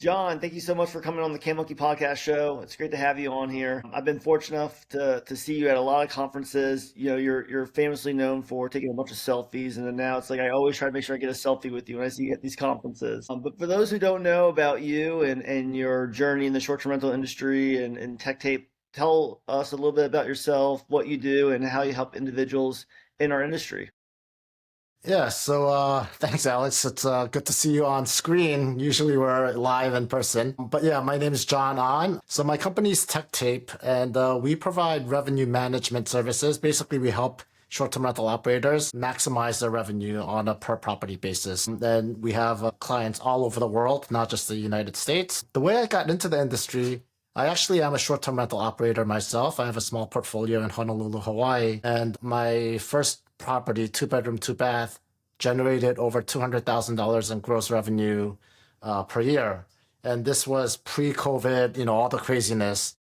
John, thank you so much for coming on the Can Monkey Podcast Show. It's great to have you on here. I've been fortunate enough to see you at a lot of conferences. You know, you're famously known for taking a bunch of selfies, and then now it's like I always try to make sure I get a selfie with you when I see you at these conferences. But for those who don't know about you and your journey in the short-term rental industry and tech tape, tell us a little bit about yourself, what you do, and how you help individuals in our industry. Thanks, Alex. It's good to see you on screen. Usually we're live in person. But yeah, my name is John On. So my company's TechTape, and we provide revenue management services. Basically, we help short-term rental operators maximize their revenue on a per property basis. And then we have clients all over the world, not just the United States. The way I got into the industry, I actually am a short-term rental operator myself. I have a small portfolio in Honolulu, Hawaii, and my first property, two bedroom, two bath, generated over $200,000 in gross revenue per year. And this was pre-COVID, all the craziness.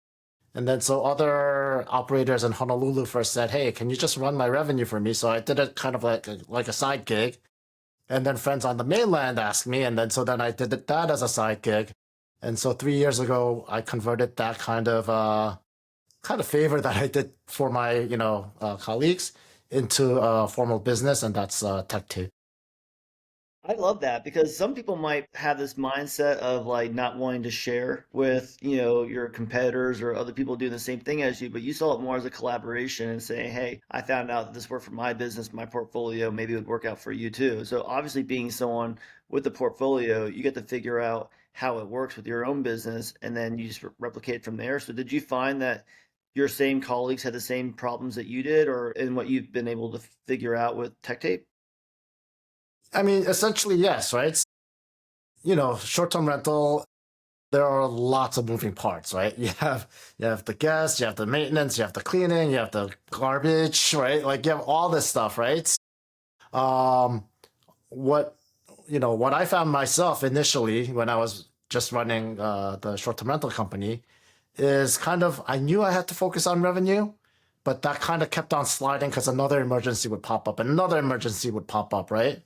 And then so other operators in Honolulu first said, "Hey, can you just run my revenue for me?" So I did it kind of like a side gig. And then friends on the mainland asked me, and then I did that as a side gig. And so 3 years ago, I converted that kind of favor that I did for my colleagues into a formal business, and that's TechTape. I love that because some people might have this mindset of like not wanting to share with, your competitors or other people doing the same thing as you, but you saw it more as a collaboration and saying, "Hey, I found out that this worked for my business, my portfolio, maybe it would work out for you too." So obviously being someone with the portfolio, you get to figure out how it works with your own business and then you just replicate from there. So did you find that your same colleagues had the same problems that you did or in what you've been able to figure out with TechTape? I mean, essentially, yes, right? Short-term rental, there are lots of moving parts, right? You have the guests, you have the maintenance, you have the cleaning, you have the garbage, right? Like you have all this stuff, right? Um, what what I found myself initially when I was just running the short-term rental company is kind of I knew I had to focus on revenue, but that kind of kept on sliding because another emergency would pop up, and another emergency would pop up, right?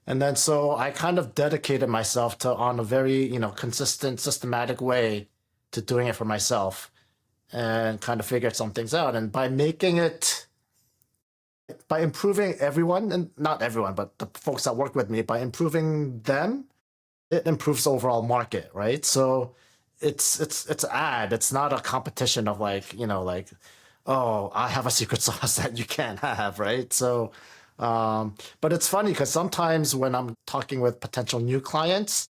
And then so I kind of dedicated myself to on a very, consistent, systematic way to doing it for myself and kind of figured some things out. And by improving everyone, and not everyone, but the folks that work with me, by improving them, it improves the overall market, right? So it's ad. It's not a competition of like, oh, I have a secret sauce that you can't have, right? But it's funny because sometimes when I'm talking with potential new clients,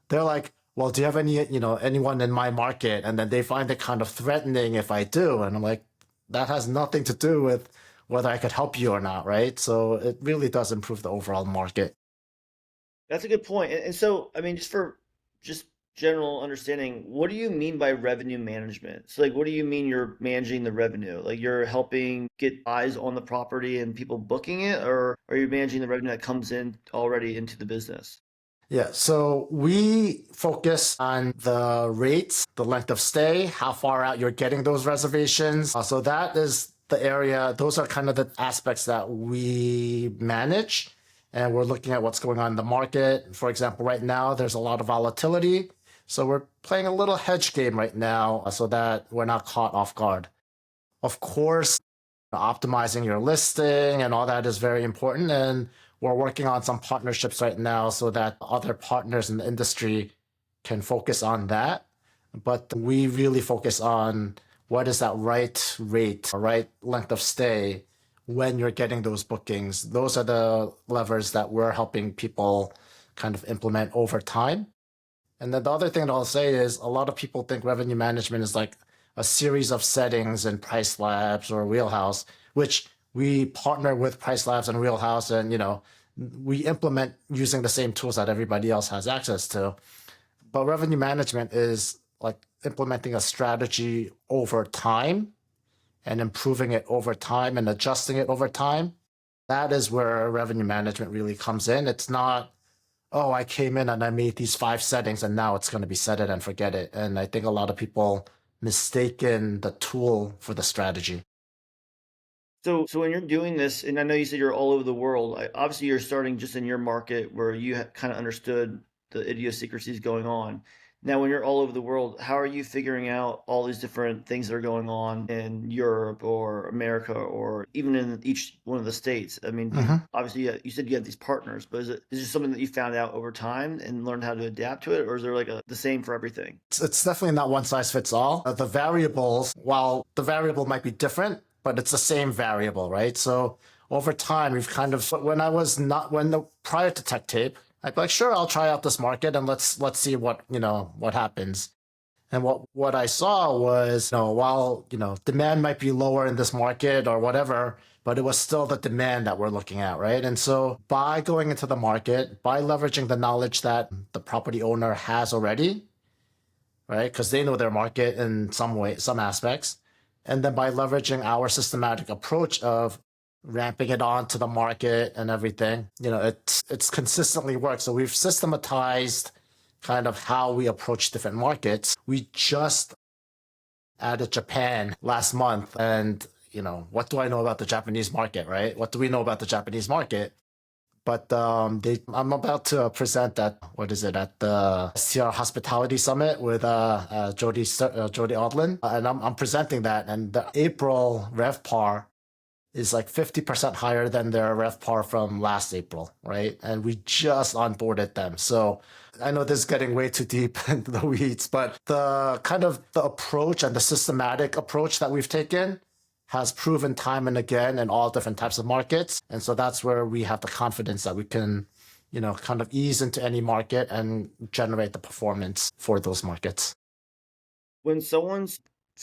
they're like, "Well, do you have anyone in my market?" And then they find it kind of threatening if I do, and I'm like, that has nothing to do with whether I could help you or not, right? So it really does improve the overall market. That's a good point. And so, I mean, just for just general understanding, what do you mean by revenue management? So, like, what do you mean you're managing the revenue? Like, you're helping get eyes on the property and people booking it, or are you managing the revenue that comes in already into the business? Yeah, so we focus on the rates, the length of stay, how far out you're getting those reservations. So that is the area, those are kind of the aspects that we manage. And we're looking at what's going on in the market. For example, right now, there's a lot of volatility. So we're playing a little hedge game right now so that we're not caught off guard. Of course, optimizing your listing and all that is very important. And we're working on some partnerships right now so that other partners in the industry can focus on that. But we really focus on what is that right rate, right length of stay when you're getting those bookings. Those are the levers that we're helping people kind of implement over time. And then the other thing that I'll say is a lot of people think revenue management is like a series of settings in Price Labs or Wheelhouse, which we partner with Price Labs and Wheelhouse, and we implement using the same tools that everybody else has access to. But revenue management is like implementing a strategy over time and improving it over time and adjusting it over time. That is where revenue management really comes in. It's not, oh, I came in and I made these five settings and now it's going to be set it and forget it. And I think a lot of people mistaken the tool for the strategy. So when you're doing this, and I know you said you're all over the world, obviously you're starting just in your market where you kind of understood the idiosyncrasies going on. Now, when you're all over the world, how are you figuring out all these different things that are going on in Europe or America or even in each one of the states? I mean, do you Hmm. obviously you said you have these partners, but is it something that you found out over time and learned how to adapt to it, or is there like the same for everything? It's definitely not one size fits all. The variables, while the variable might be different, but it's the same variable, right? So over time, we've kind of, when I was not, when the, prior to TechTape, I'd be like, sure, I'll try out this market and let's see what, what happens. And what I saw was, while, demand might be lower in this market or whatever, but it was still the demand that we're looking at, right? And so by going into the market, by leveraging the knowledge that the property owner has already, right? Because they know their market in some way, some aspects. And then by leveraging our systematic approach of ramping it on to the market and everything, it's consistently worked. So we've systematized kind of how we approach different markets. We just added Japan last month, and what do I know about the Japanese market, right? What do we know about the Japanese market? But I'm about to present at what is it at the STR Hospitality Summit with Jody Odlin, and I'm presenting that, and the April RevPAR is like 50% higher than their RevPAR from last April, right? And we just onboarded them, so I know this is getting way too deep into the weeds, but the kind of the approach and the systematic approach that we've taken has proven time and again in all different types of markets. And so that's where we have the confidence that we can, kind of ease into any market and generate the performance for those markets. When someone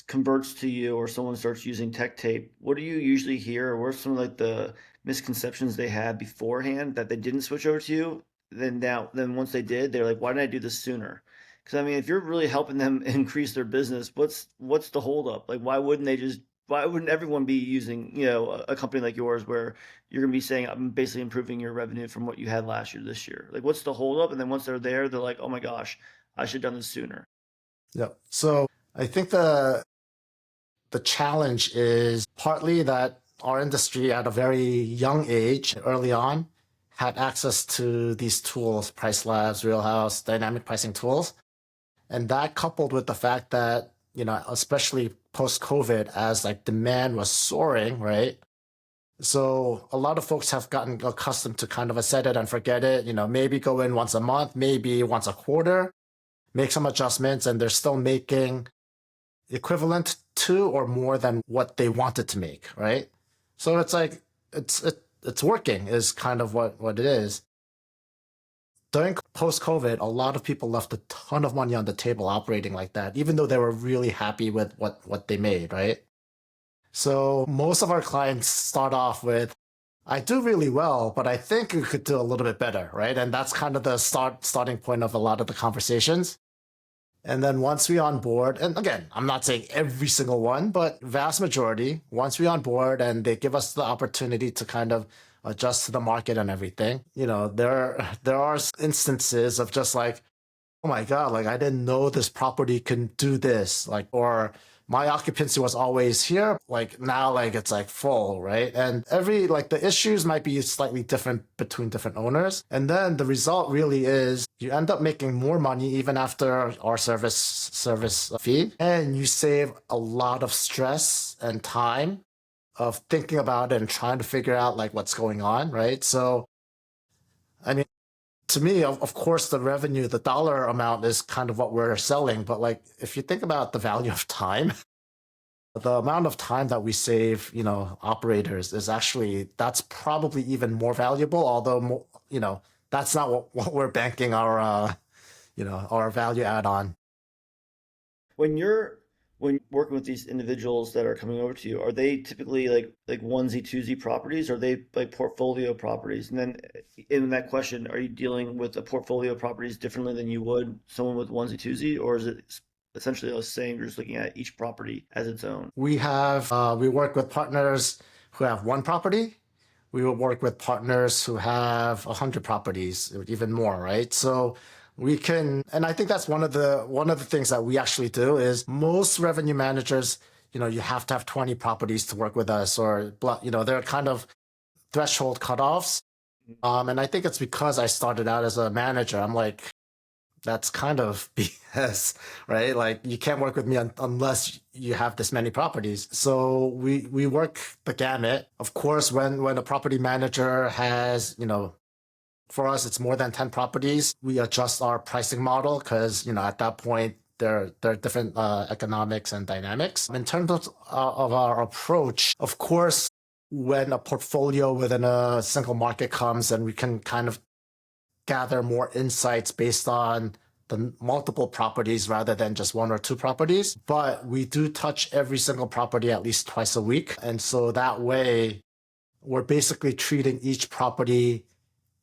converts to you or someone starts using tech tape, what do you usually hear? Or what are some of like the misconceptions they had beforehand that they didn't switch over to you? Then once they did, they're like, why didn't I do this sooner? Because I mean, if you're really helping them increase their business, what's the holdup? Like, why wouldn't everyone be using, a company like yours where you're gonna be saying, I'm basically improving your revenue from what you had last year to this year? Like, what's the holdup? And then once they're there, they're like, oh my gosh, I should have done this sooner. Yeah. So I think the challenge is partly that our industry at a very young age, early on, had access to these tools, Price Labs, Realhouse, dynamic pricing tools. And that coupled with the fact that, especially post COVID, as like demand was soaring, right? So a lot of folks have gotten accustomed to kind of a set it and forget it, maybe go in once a month, maybe once a quarter, make some adjustments, and they're still making equivalent to or more than what they wanted to make, right? So it's like it's working is kind of what it is. During post COVID, a lot of people left a ton of money on the table operating like that, even though they were really happy with what they made, right? So most of our clients start off with, I do really well, but I think we could do a little bit better, right? And that's kind of the starting point of a lot of the conversations. And then once we onboard, and again, I'm not saying every single one, but vast majority, once we onboard and they give us the opportunity to kind of adjust to the market and everything, there are instances of just like, oh my God, like I didn't know this property can do this, like, or my occupancy was always here, like now, like it's like full, right? And like the issues might be slightly different between different owners. And then the result really is you end up making more money even after our service fee, and you save a lot of stress and time of thinking about it and trying to figure out like what's going on, right? So, I mean, to me, of course, the revenue, the dollar amount is kind of what we're selling. But like, if you think about the value of time, the amount of time that we save, operators is actually, that's probably even more valuable. Although, that's not what we're banking our value add on. When you're working with these individuals that are coming over to you, are they typically like onesie twosie properties? Or are they like portfolio properties? And then in that question, are you dealing with a portfolio properties differently than you would someone with onesie twosie, or is it essentially the same? You're just looking at each property as its own. We work with partners who have one property. We will work with partners who have 100 properties, even more, right? So we can, and I think that's one of the things that we actually do is most revenue managers, you have to have 20 properties to work with us, or they're kind of threshold cutoffs. And I think it's because I started out as a manager. I'm like, That's kind of BS, right? Like you can't work with me unless you have this many properties. So we work the gamut. Of course, when a property manager has, for us it's more than 10 properties, we adjust our pricing model because, at that point there are different economics and dynamics. In terms of our approach, of course, when a portfolio within a single market comes and we can kind of gather more insights based on the multiple properties rather than just one or two properties. But we do touch every single property at least twice a week. And so that way, we're basically treating each property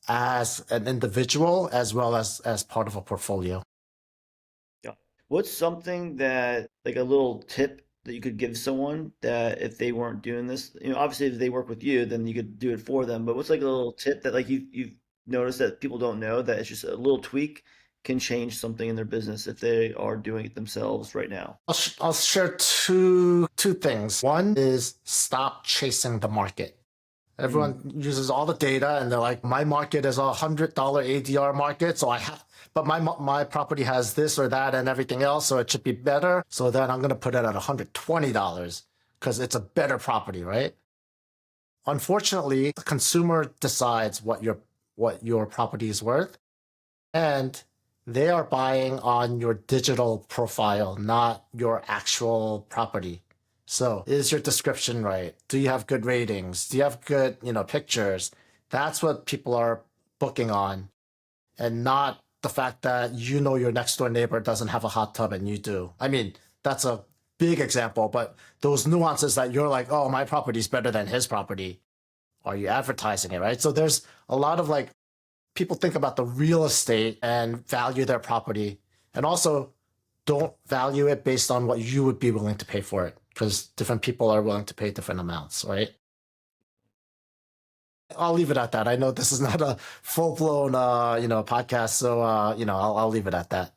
as an individual as well as part of a portfolio. Yeah. What's something that, like a little tip that you could give someone that if they weren't doing this, obviously if they work with you, then you could do it for them. But what's like a little tip that like you've noticed that people don't know that it's just a little tweak can change something in their business if they are doing it themselves right now? I'll share two things. One is stop chasing the market. Mm, Everyone uses all the data and they're like, my market is $100 ADR market, so I have, but my property has this or that and everything else, so it should be better. So then I'm gonna put it at $120 because it's a better property, right? Unfortunately, the consumer decides what your property is worth, and they are buying on your digital profile, not your actual property. So, is your description right? Do you have good ratings? Do you have good, pictures? That's what people are booking on, and not the fact that your next door neighbor doesn't have a hot tub and you do. I mean, that's a big example, but those nuances that you're like, oh, my property's better than his property. Are you advertising it, right? So there's a lot of like people think about the real estate and value their property, and also don't value it based on what you would be willing to pay for it, because different people are willing to pay different amounts, right? I'll leave it at that. I know this is not a full blown podcast, so I'll leave it at that.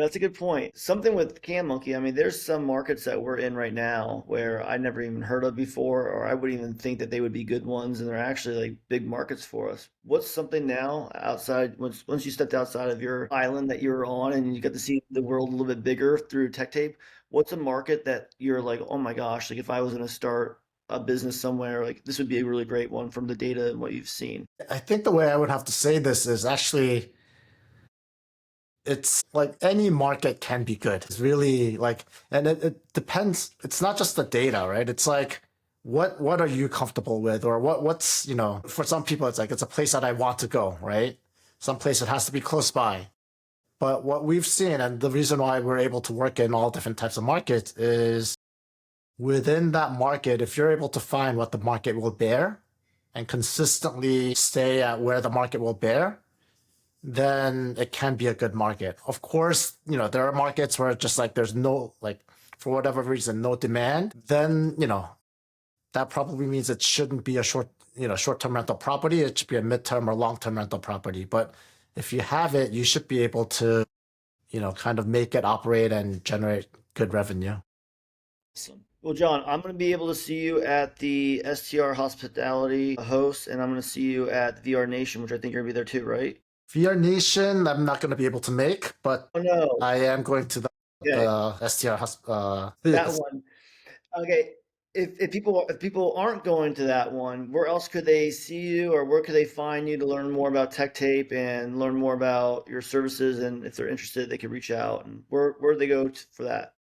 that's a good point. Something with CanMonkey, I mean, there's some markets that we're in right now where I never even heard of before, or I wouldn't even think that they would be good ones, and they're actually like big markets for us. What's something now outside, once you stepped outside of your island that you were on and you got to see the world a little bit bigger through TechTape, what's a market that you're like, oh my gosh, like if I was going to start a business somewhere, like this would be a really great one from the data and what you've seen? I think the way I would have to say this is actually it's like any market can be good. It's really like, and it depends. It's not just the data, right? It's like, what are you comfortable with, or what's for some people it's like it's a place that I want to go, right? Some place that has to be close by. But what we've seen, and the reason why we're able to work in all different types of markets, is within that market, if you're able to find what the market will bear and consistently stay at where the market will bear, then it can be a good market. Of course, there are markets where just like there's no, like, for whatever reason, no demand, then, that probably means it shouldn't be a short-term rental property. It should be a midterm or long-term rental property. But if you have it, you should be able to, kind of make it operate and generate good revenue. Awesome. Well, John, I'm going to be able to see you at the STR Hospitality host, and I'm going to see you at VR Nation, which I think you're going to be there too, right? VR Nation, I'm not going to be able to make, but Oh no. I am going to Okay, the STR. that Yes. one. Okay. If people aren't going to that one, where else could they see you, or where could they find you to learn more about Tech Tape and learn more about your services? And if they're interested, they could reach out. And where do they go for that?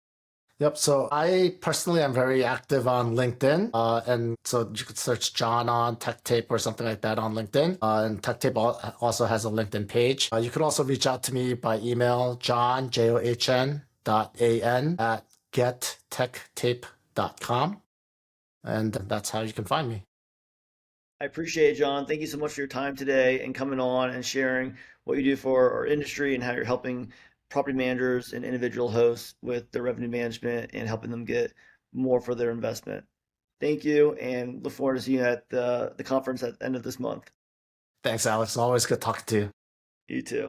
Yep. So I personally am very active on LinkedIn. And so you could search John on TechTape or something like that on LinkedIn. And TechTape also has a LinkedIn page. You could also reach out to me by email, john.an at gettechtape.com. And that's how you can find me. I appreciate it, John. Thank you so much for your time today and coming on and sharing what you do for our industry and how you're helping property managers and individual hosts with their revenue management and helping them get more for their investment. Thank you, and look forward to seeing you at the conference at the end of this month. Thanks, Alex. Always good talking to you. You too.